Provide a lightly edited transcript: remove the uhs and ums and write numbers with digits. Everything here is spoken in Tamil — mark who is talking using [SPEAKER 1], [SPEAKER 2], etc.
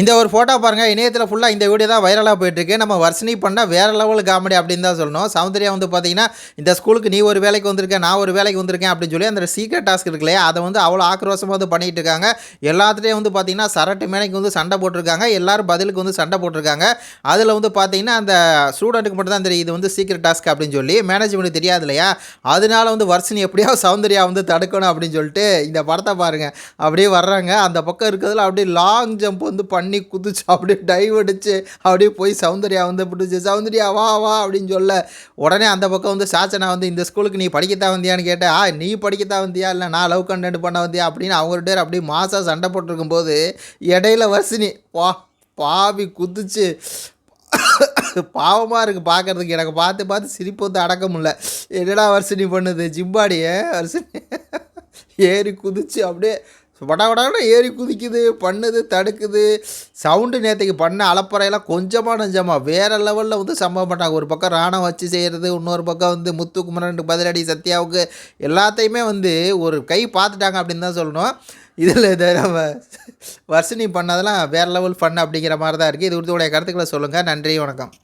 [SPEAKER 1] இந்த ஒரு ஃபோட்டோ பாருங்க. இணையத்தில ஃபுல்லா இந்த வீடியோ தான் வைரலா போயிட்டுருக்கு. நம்ம வர்ஷினி பண்ண வேற லெவல் காமெடி அப்படின்னு தான் சொல்லணும். சௌந்தர்யா வந்து பார்த்தீங்கன்னா, இந்த ஸ்கூலுக்கு நீ ஒரு வேலைக்கு வந்திருக்க, நான் ஒரு வேலைக்கு வந்திருக்கேன் அப்படின்னு சொல்லி அந்த சீக்ரெட் டாஸ்க் இருக்கு இல்லையா? அத வந்து அவ்வளோ ஆக்ரோஷமா வந்து பண்ணிட்டு இருக்காங்க. எல்லாத்துட்டயும் வந்து பார்த்தீங்கன்னா, சரட்டு மேனிக்கு வந்து சண்டை போட்டுருக்காங்க. எல்லாரும் பதிலுக்கு வந்து சண்டை போட்டுருக்காங்க. அதில வந்து பார்த்தீங்கன்னா, அந்த ஸ்டூடண்ட்டுக்கு மட்டும் தான் தெரியும். இது வந்து சீக்ரெட் டாஸ்க் அப்படின்னு சொல்லி. மேனேஜ்மென்ட்க்கு தெரியாது இல்லையா? அதனால வந்து வர்ஷினி எப்படியாவது சௌந்தர்யா வந்து தடுக்கணும் அப்படின்னு சொல்லிட்டு இந்த படத்த பாருங்க. அப்படியே வர்றாங்க. அந்த பக்கம் இருக்கிறதுல அப்படியே லாங் ஜம்ப் வந்து பண்ணி குதிச்சு அப்படியே டைவ் அடிச்சு அப்படியே போய் சௌந்தர்யா வந்து பிடிச்சி சௌந்தர்யா வா வா அப்படின்னு சொல்ல உடனே அந்த பக்கம் வந்து சாச்சனா வந்து இந்த ஸ்கூலுக்கு நீ படிக்கத்தான் வந்தியான்னு கேட்டேன். நீ படிக்கத்தான் வந்தியா இல்லை நான் லவ் கண்டென்ட் பண்ண வந்தியா அப்படின்னு அவங்கள்ட்ட அப்படியே மாசா சண்டை போட்டிருக்கும் போது இடையில வர்ஷினி வா பாவி குதிச்சு பாவமாக இருக்குது பார்க்குறதுக்கு. எனக்கு பார்த்து பார்த்து சிரிப்பு வந்து அடக்க முடியல. என்னடா வர்ஷினி பண்ணுது ஜிம்பாடியை வர்ஷினி ஏறி குதிச்சு அப்படியே வடவடான ஏறி குதிக்குது, பண்ணுது, தடுக்குது. சவுண்டு நேற்றுக்கு பண்ண அலப்பறையெல்லாம் கொஞ்சமாக நஞ்சமா வேறு லெவலில் வந்து சம்பவம் பண்ணாங்க. ஒரு பக்கம் ராணம் வச்சு செய்கிறது, இன்னொரு பக்கம் வந்து முத்துக்குமரனுக்கு பதிலடி சத்யாவுக்கு எல்லாத்தையுமே வந்து ஒரு கை பார்த்துட்டாங்க அப்படின்னு தான் சொல்லணும். இதில் இதை நம்ம வர்ஷினி பண்ணதெல்லாம் வேறு லெவல் ஃபன் அப்படிங்கிற மாதிரி தான் இருக்குது. இது குறித்து உடைய கருத்துக்களை சொல்லுங்கள். நன்றி, வணக்கம்.